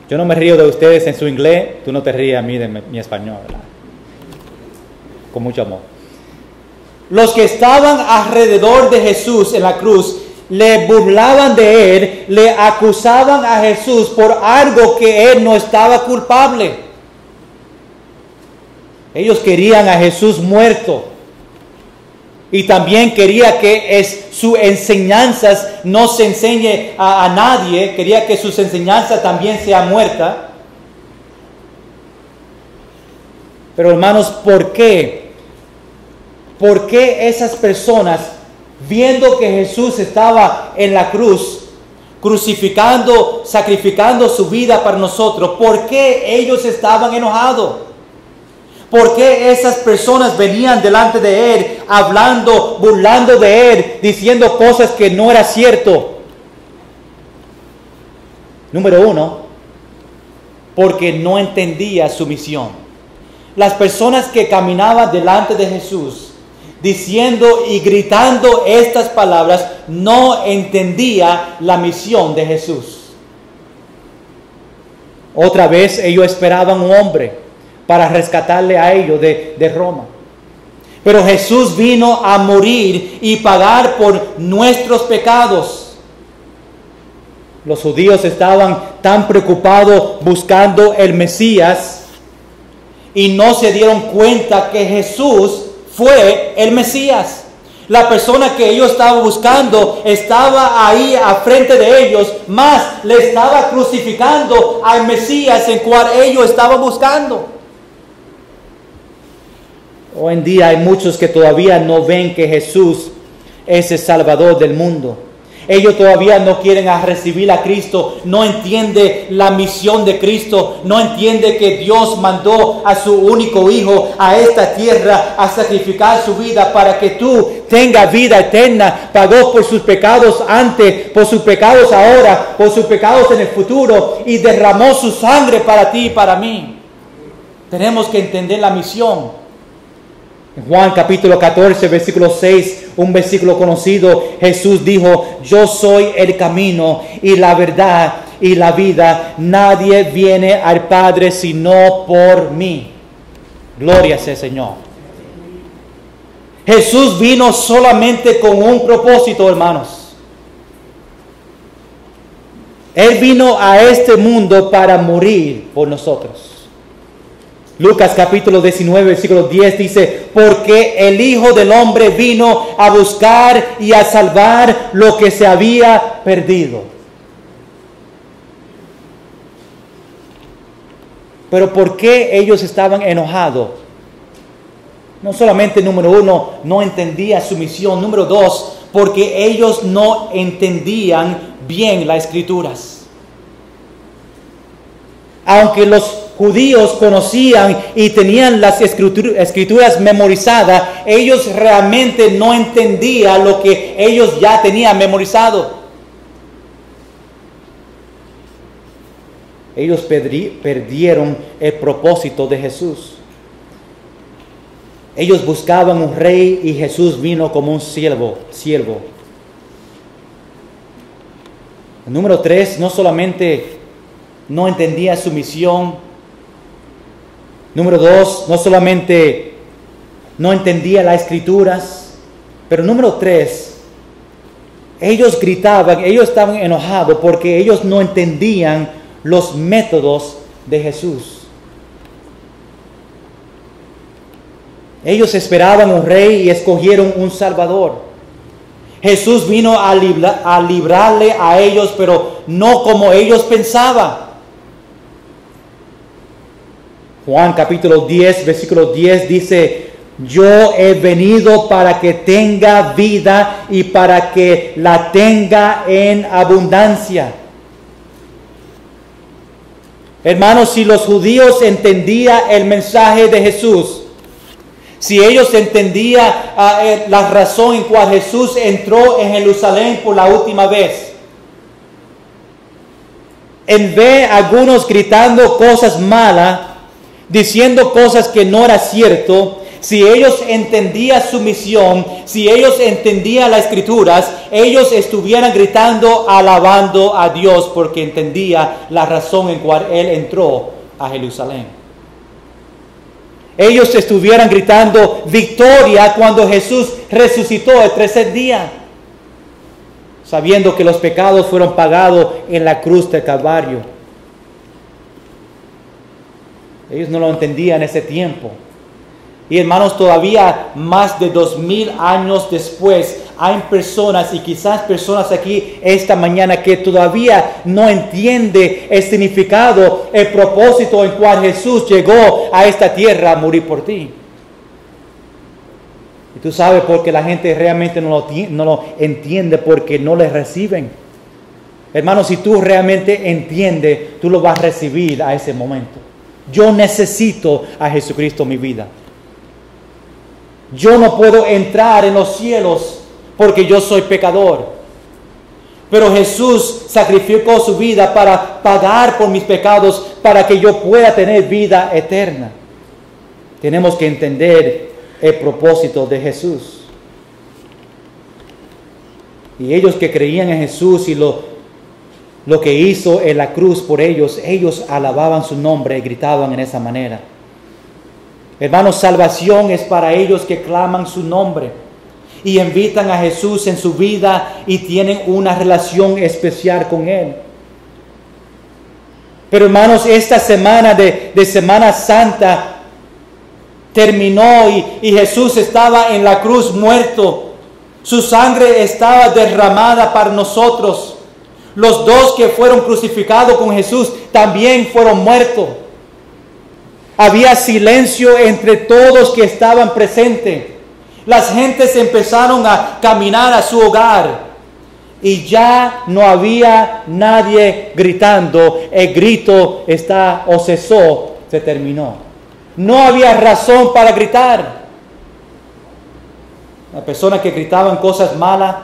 Speaker 1: Yo no me río de ustedes en su inglés, tú no te ríes a mí de mi español, ¿verdad? Con mucho amor. Los que estaban alrededor de Jesús en la cruz le burlaban de él, le acusaban a Jesús por algo que él no estaba culpable. Ellos querían a Jesús muerto. Y también quería que sus enseñanzas no se enseñe a nadie. Quería que sus enseñanzas también sea muerta. Pero hermanos, ¿por qué? ¿Por qué esas personas, viendo que Jesús estaba en la cruz, crucificando, sacrificando su vida para nosotros, por qué ellos estaban enojados? ¿Por qué esas personas venían delante de él, hablando, burlando de él, diciendo cosas que no era cierto? Número 1, porque no entendía su misión. Las personas que caminaban delante de Jesús, diciendo y gritando estas palabras, no entendía la misión de Jesús. Otra vez ellos esperaban un hombre para rescatarle a ellos de Roma. Pero Jesús vino a morir y pagar por nuestros pecados. Los judíos estaban tan preocupados buscando el Mesías y no se dieron cuenta que Jesús fue el Mesías. La persona que ellos estaban buscando estaba ahí a frente de ellos, más le estaba crucificando al Mesías en cual ellos estaban buscando. Hoy en día hay muchos que todavía no ven que Jesús es el Salvador del mundo. Ellos todavía no quieren recibir a Cristo, no entiende la misión de Cristo, no entiende que Dios mandó a su único Hijo a esta tierra a sacrificar su vida para que tú tengas vida eterna. Pagó por sus pecados antes, por sus pecados ahora, por sus pecados en el futuro y derramó su sangre para ti y para mí. Tenemos que entender la misión. En Juan capítulo 14, versículo 6, un versículo conocido, Jesús dijo: yo soy el camino y la verdad y la vida. Nadie viene al Padre sino por mí. Gloria sea el Señor. Jesús vino solamente con un propósito, hermanos. Él vino a este mundo para morir por nosotros. Lucas capítulo 19, versículo 10 dice: porque el Hijo del Hombre vino a buscar y a salvar lo que se había perdido. Pero ¿por qué ellos estaban enojados? No solamente, número uno, no entendía su misión. Número dos, porque ellos no entendían bien las Escrituras. Aunque los judíos conocían y tenían las escrituras memorizadas, ellos realmente no entendían lo que ellos ya tenían memorizado. Ellos perdieron el propósito de Jesús. Ellos buscaban un rey y Jesús vino como un siervo. Número 3, no solamente no entendía su misión. Número 2, no solamente no entendía las Escrituras, pero número 3, ellos gritaban, ellos estaban enojados porque ellos no entendían los métodos de Jesús. Ellos esperaban un rey y escogieron un salvador. Jesús vino a librarle a ellos, pero no como ellos pensaban. Juan capítulo 10, versículo 10 dice: yo he venido para que tenga vida y para que la tenga en abundancia. Hermanos, si los judíos entendían el mensaje de Jesús, si ellos entendían la razón en cual Jesús entró en Jerusalén por la última vez, en vez de algunos gritando cosas malas, diciendo cosas que no era cierto, si ellos entendían su misión, si ellos entendían las Escrituras, ellos estuvieran gritando, alabando a Dios porque entendía la razón en cual Él entró a Jerusalén. Ellos estuvieran gritando victoria cuando Jesús resucitó el tercer día, sabiendo que los pecados fueron pagados en la cruz del Calvario. Ellos no lo entendían en ese tiempo. Y hermanos, todavía más de 2000 años después, hay personas, y quizás personas aquí esta mañana, que todavía no entiende el significado, el propósito en cual Jesús llegó a esta tierra a morir por ti. Y tú sabes por qué la gente realmente no lo entiende, porque no le reciben. Hermanos, si tú realmente entiendes, tú lo vas a recibir a ese momento. Yo necesito a Jesucristo en mi vida. Yo no puedo entrar en los cielos porque yo soy pecador. Pero Jesús sacrificó su vida para pagar por mis pecados, para que yo pueda tener vida eterna. Tenemos que entender el propósito de Jesús. Y ellos que creían en Jesús y lo que hizo en la cruz por ellos, ellos alababan su nombre y gritaban en esa manera. Hermanos, salvación es para ellos que claman su nombre y invitan a Jesús en su vida y tienen una relación especial con Él. Pero hermanos, esta semana de Semana Santa terminó y Jesús estaba en la cruz muerto. Su sangre estaba derramada para nosotros. Los dos que fueron crucificados con Jesús también fueron muertos. Había silencio entre todos que estaban presentes. Las gentes empezaron a caminar a su hogar y ya no había nadie gritando. El grito cesó, se terminó. No había razón para gritar. Las personas que gritaban cosas malas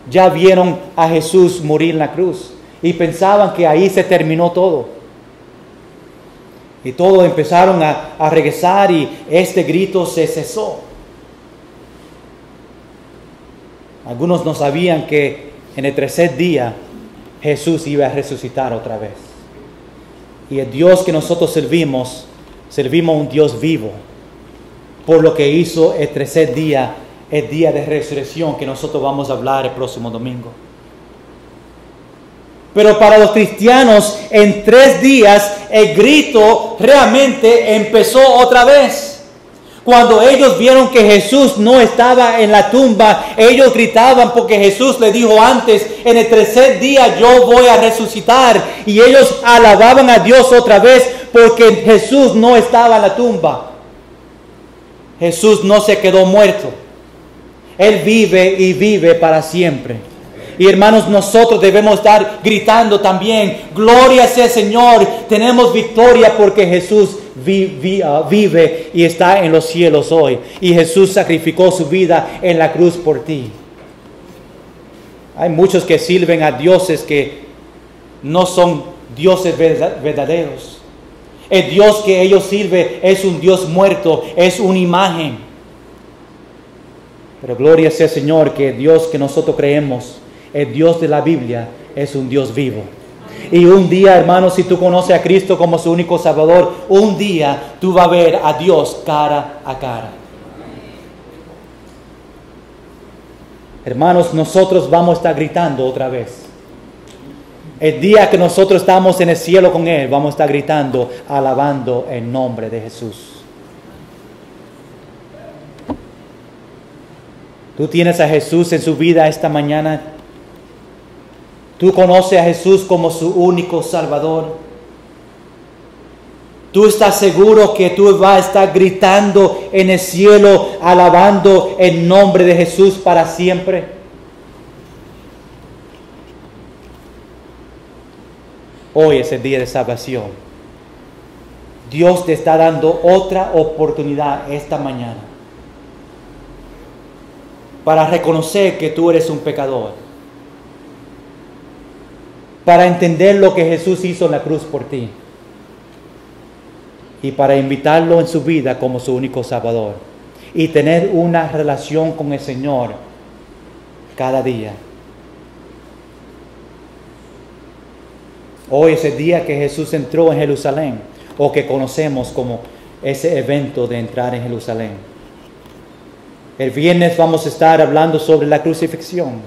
Speaker 1: ya vieron a Jesús morir en la cruz y pensaban que ahí se terminó todo. Y todos empezaron a regresar y este grito se cesó. Algunos no sabían que en el tercer día Jesús iba a resucitar otra vez. Y el Dios que nosotros servimos un Dios vivo. Por lo que hizo el tercer día, el día de resurrección que nosotros vamos a hablar el próximo domingo. Pero para los cristianos, en 3 días, el grito realmente empezó otra vez. Cuando ellos vieron que Jesús no estaba en la tumba, ellos gritaban porque Jesús les dijo antes, en el tercer día yo voy a resucitar. Y ellos alababan a Dios otra vez porque Jesús no estaba en la tumba. Jesús no se quedó muerto. Él vive y vive para siempre. Y hermanos, nosotros debemos estar gritando también, gloria sea el Señor, tenemos victoria porque Jesús vive y está en los cielos hoy. Y Jesús sacrificó su vida en la cruz por ti. Hay muchos que sirven a dioses que no son dioses verdaderos. El Dios que ellos sirven es un Dios muerto, es una imagen. Pero gloria sea el Señor que el Dios que nosotros creemos, el Dios de la Biblia, es un Dios vivo. Y un día, hermanos, si tú conoces a Cristo como su único Salvador, un día tú vas a ver a Dios cara a cara. Hermanos, nosotros vamos a estar gritando otra vez. El día que nosotros estamos en el cielo con Él, vamos a estar gritando, alabando el nombre de Jesús. ¿Tú tienes a Jesús en su vida esta mañana? ¿Tú conoces a Jesús como su único Salvador? ¿Tú estás seguro que tú vas a estar gritando en el cielo, alabando el nombre de Jesús para siempre? Hoy es el día de salvación. Dios te está dando otra oportunidad esta mañana para reconocer que tú eres un pecador, para entender lo que Jesús hizo en la cruz por ti y para invitarlo en su vida como su único Salvador y tener una relación con el Señor cada día. Hoy es el día que Jesús entró en Jerusalén, o que conocemos como ese evento de entrar en Jerusalén. El viernes vamos a estar hablando sobre la crucifixión.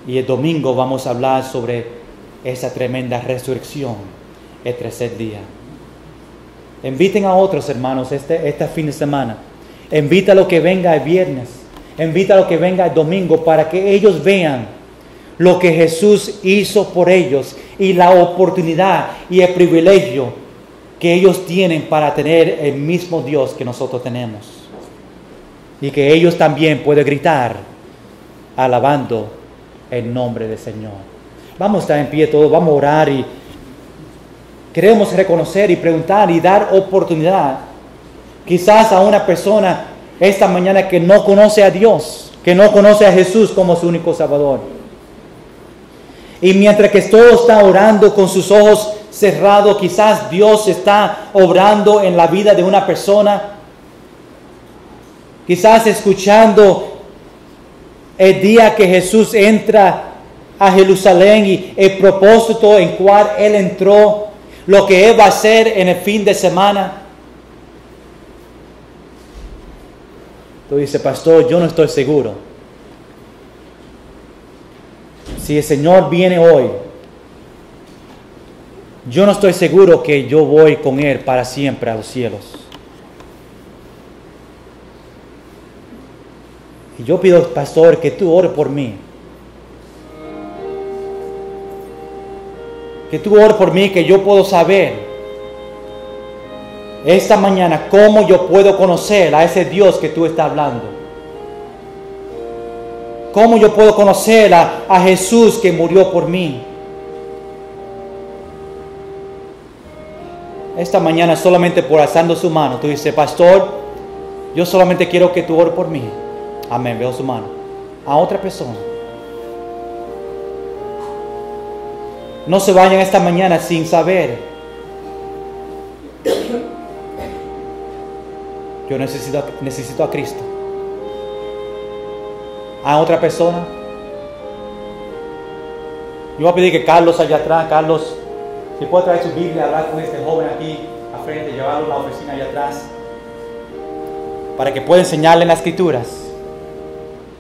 Speaker 1: Y el domingo vamos a hablar sobre esa tremenda resurrección, el tercer día. Inviten a otros hermanos este fin de semana. Invítalo que venga el viernes. Invítalo que venga el domingo para que ellos vean lo que Jesús hizo por ellos y la oportunidad y el privilegio que ellos tienen para tener el mismo Dios que nosotros tenemos. Y que ellos también pueden gritar alabando el nombre del Señor. Vamos a estar en pie todos, vamos a orar y queremos reconocer y preguntar y dar oportunidad quizás a una persona esta mañana que no conoce a Dios, que no conoce a Jesús como su único Salvador. Y mientras que todos están orando con sus ojos cerrados, quizás Dios está obrando en la vida de una persona, quizás escuchando el día que Jesús entra a Jerusalén y el propósito en cual Él entró, lo que Él va a hacer en el fin de semana. Tú dices, pastor, yo no estoy seguro. Si el Señor viene hoy, yo no estoy seguro que yo voy con Él para siempre a los cielos. Y yo pido, pastor, que tú ores por mí. Que tú ores por mí, que yo puedo saber esta mañana cómo yo puedo conocer a ese Dios que tú estás hablando. Cómo yo puedo conocer a Jesús que murió por mí. Esta mañana solamente por alzando su mano, tú dices, pastor, yo solamente quiero que tú ores por mí. Amén, veo su mano. A otra persona. No se vayan esta mañana sin saber. Yo necesito a Cristo. A otra persona. Yo voy a pedir que Carlos allá atrás, Carlos, si puede traer su Biblia, hablar con este joven aquí a frente, llevarlo a la oficina allá atrás, para que pueda enseñarle en las Escrituras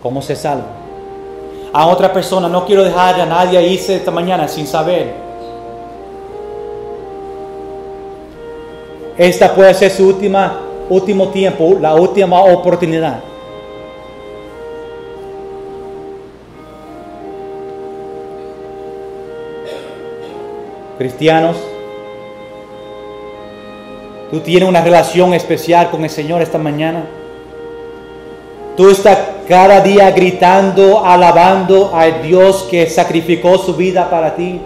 Speaker 1: cómo se salva. A otra persona, no quiero dejar a nadie irse esta mañana sin saber. Esta puede ser su último tiempo, la última oportunidad. Cristianos, tú tienes una relación especial con el Señor esta mañana. Tú estás cada día gritando, alabando al Dios que sacrificó su vida para ti.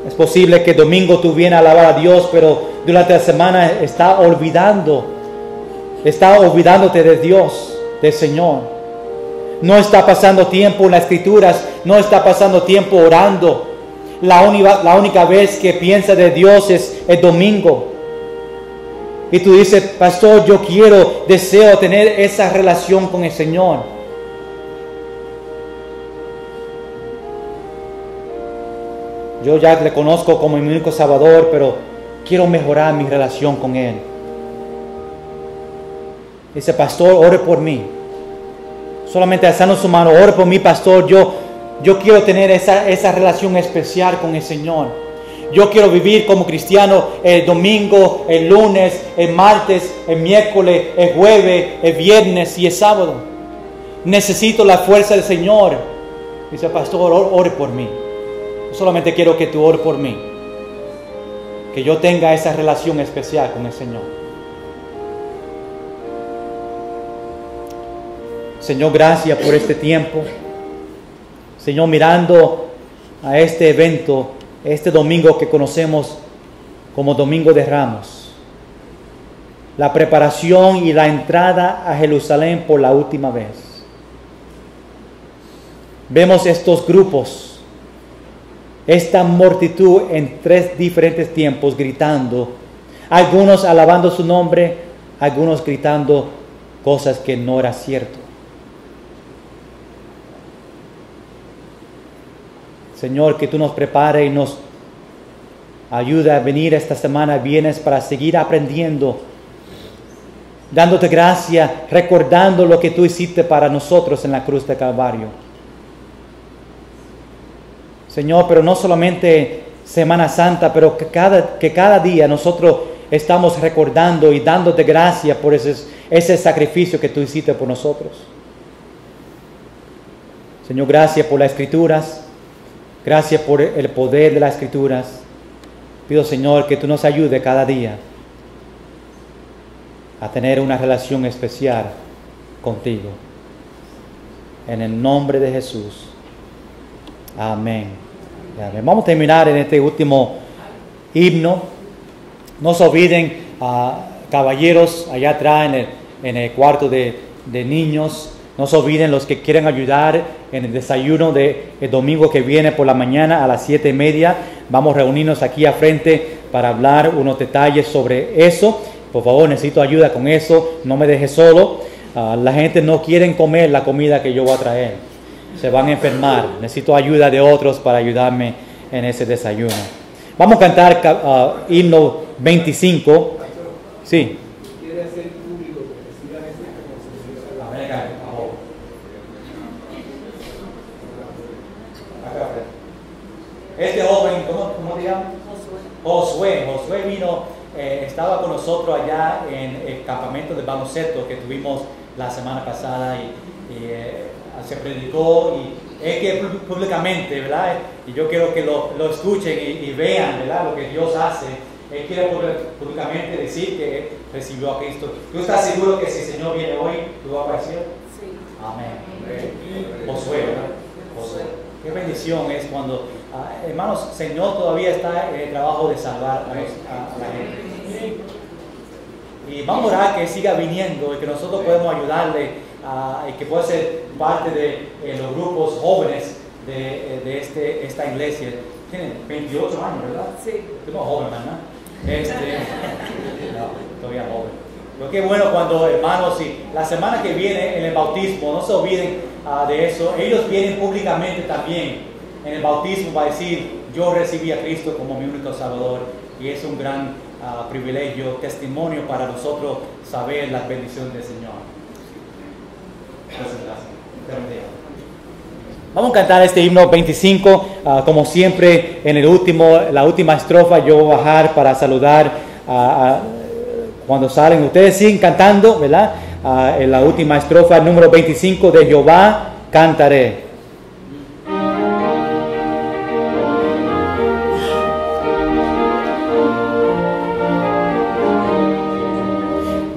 Speaker 1: Es posible que domingo tú vienes a alabar a Dios, pero durante la semana estás olvidándote de Dios, del Señor. No está pasando tiempo en las Escrituras, no está pasando tiempo orando. La única vez que piensa de Dios es el domingo. Y tú dices, pastor, yo deseo tener esa relación con el Señor. Yo ya le conozco como mi único Salvador, pero quiero mejorar mi relación con Él. Dice, pastor, ore por mí. Solamente alzando su mano, ore por mí, pastor. Yo quiero tener esa relación especial con el Señor. Yo quiero vivir como cristiano el domingo, el lunes, el martes, el miércoles, el jueves, el viernes y el sábado. Necesito la fuerza del Señor. Dice, pastor, ore por mí. Yo solamente quiero que tú ores por mí. Que yo tenga esa relación especial con el Señor. Señor, gracias por este tiempo. Señor, mirando a este evento, este domingo que conocemos como Domingo de Ramos. La preparación y la entrada a Jerusalén por la última vez. Vemos estos grupos, esta multitud en 3 diferentes tiempos gritando. Algunos alabando su nombre, algunos gritando cosas que no era cierto. Señor, que tú nos prepares y nos ayude a venir esta semana, vienes para seguir aprendiendo, dándote gracias, recordando lo que tú hiciste para nosotros en la cruz de Calvario. Señor, pero no solamente Semana Santa, pero que cada día nosotros estamos recordando y dándote gracias por ese sacrificio que tú hiciste por nosotros. Señor, gracias por las Escrituras. Gracias por el poder de las Escrituras. Pido, Señor, que tú nos ayudes cada día a tener una relación especial contigo. En el nombre de Jesús. Amén. Amén. Vamos a terminar en este último himno. No se olviden, caballeros, allá atrás en el cuarto de niños. No se olviden los que quieren ayudar en el desayuno del domingo que viene por la mañana a las 7:30. Vamos a reunirnos aquí a frente para hablar unos detalles sobre eso. Por favor, necesito ayuda con eso. No me dejes solo. La gente no quiere comer la comida que yo voy a traer. Se van a enfermar. Necesito ayuda de otros para ayudarme en ese desayuno. Vamos a cantar himno 25. Sí.
Speaker 2: Quiere hacer público que reciba este como si fuese la
Speaker 1: Amén, por favor. Este joven, ¿cómo te llamas? Josué vino, estaba con nosotros allá en el campamento de baloncesto que tuvimos la semana pasada y se predicó y es que públicamente, ¿verdad? Y yo quiero que lo escuchen y vean, ¿verdad? Lo que Dios hace. Él quiere públicamente decir que recibió a Cristo. ¿Tú estás seguro que si el Señor viene hoy, tú vas a aparecer?
Speaker 3: Sí.
Speaker 1: Amén. Josué, ¿verdad? Josué. Qué bendición es cuando, hermanos, el Señor todavía está en el trabajo de salvar a la gente. Y vamos a orar que siga viniendo y que nosotros podemos ayudarle y que pueda ser parte de los grupos jóvenes de esta iglesia. Tienen 28 años, ¿verdad?
Speaker 3: Sí.
Speaker 1: Somos jóvenes, ¿verdad? No, todavía joven. Pero qué bueno cuando, hermanos, y la semana que viene en el bautismo, no se olviden de eso. Ellos vienen públicamente también. En el bautismo va a decir, yo recibí a Cristo como mi único Salvador. Y es un gran privilegio, testimonio para nosotros saber las bendiciones del Señor. Gracias. Vamos a cantar este himno 25, como siempre en la última estrofa yo voy a bajar para saludar cuando salen. Ustedes siguen cantando, ¿verdad? En la última estrofa, número 25, de Jehová cantaré.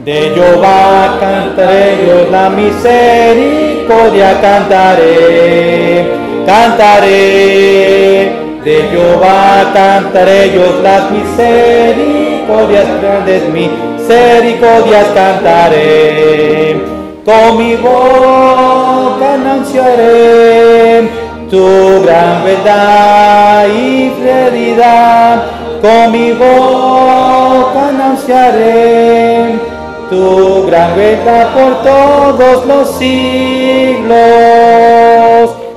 Speaker 1: De Jehová cantaré, Dios la misericordia cantaré, cantaré. De Jehová cantaré, Dios las misericordias, grandes misericordias cantaré. Con mi boca anunciaré tu gran verdad y fidelidad. Con mi boca anunciaré tu gran verdad por todos los siglos.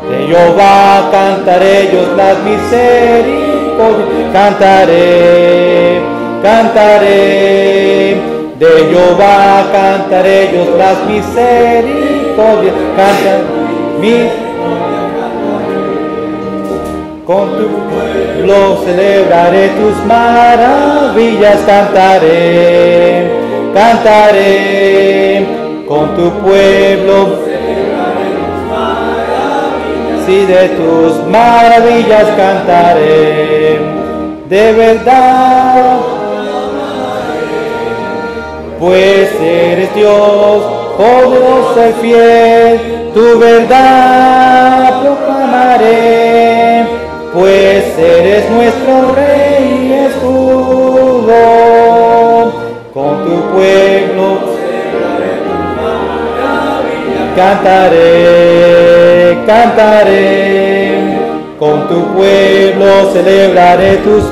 Speaker 1: De Jehová cantaré, Dios las misericordias cantaré, cantaré. De Jehová cantaré, Dios las misericordias cantaré. Con tu pueblo celebraré tus maravillas, cantaré, cantaré. Con tu pueblo celebraré tus maravillas, sí, de tus maravillas cantaré. De verdad, pues eres Dios, poderoso y fiel, tu verdad proclamaré. Pues eres nuestro Rey y escudo, con tu pueblo cantaré, cantaré, con tu pueblo celebraré tus